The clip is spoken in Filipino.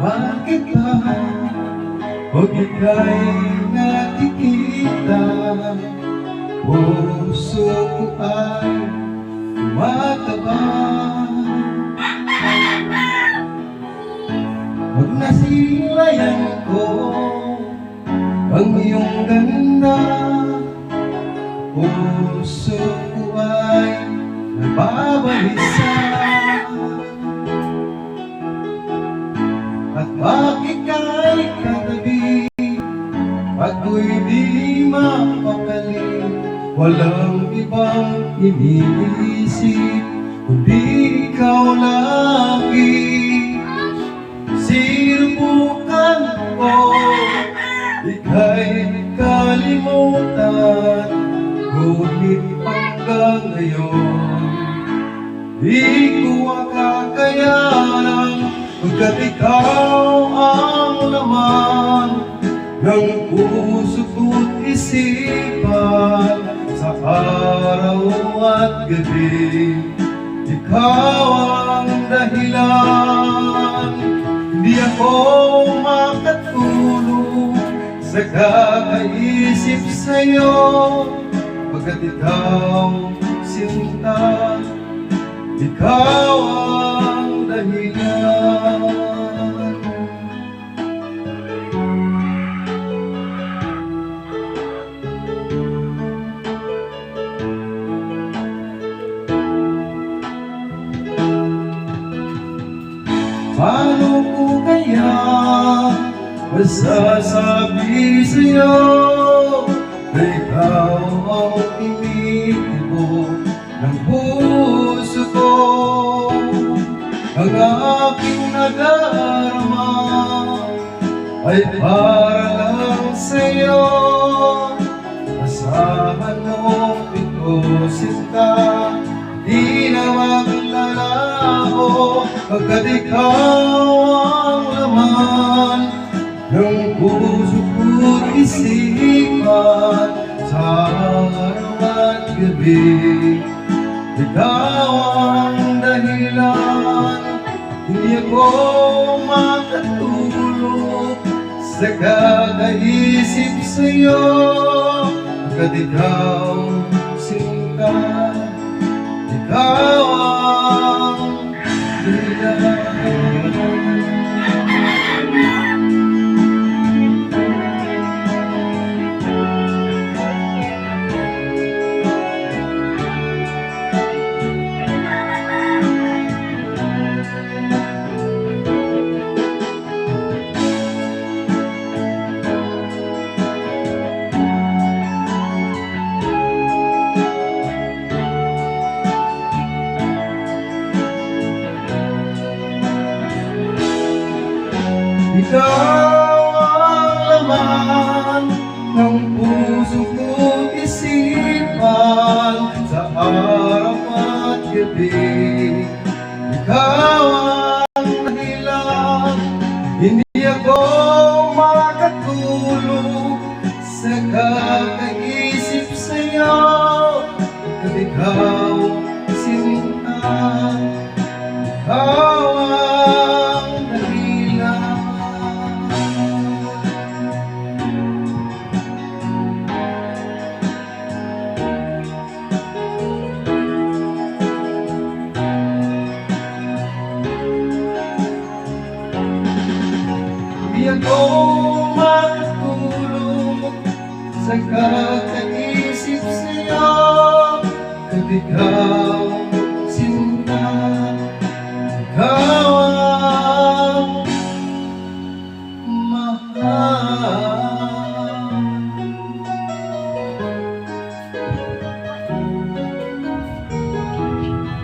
Bakit ba pag ika'y nakikita, puso ko ay tumataba? Pag nasilayan ko ang iyong ganda, puso ko ay nababalisa. At bakit kahit katabi, ako'y di mapakali, walang ibang iniisip kundi ikaw lagi. Sinubukan ko ika'y kalimutan, ngunit hanggang ngayon di ko makakayanan, pagkat ikaw ang laman ng puso ko't isipan. Sa araw at gabi, ikaw ang dahilan. Di ako makatulog sa kakaisip sa'yo, pagkat ikaw sinta, ikaw ang dahilan. Paano ko kaya masasabi sa'yo na ikaw ang iniibig ng puso ko? Ang aking nadarama ay para lang sa'yo. Asahan mo ito, sinta, di na maglalaho, pagkat ikaw ang laman ng puso ko't isipan. Sa araw at gabi, ikaw ang dahilan. Hindi ako makatulog sa kakaisip sa'yo, pagkat ikaw sinta, ikaw ang dahilan. Ikaw ang laman ng puso ko't isipan. Sa araw at gabi, ikaw ang dahilan. Hindi ako makatulog sa kakaisip sa'yo, at ikaw sinta, ikaw ang dahilan. Di ako makatulog sa kakaisip sa'yo, at ikaw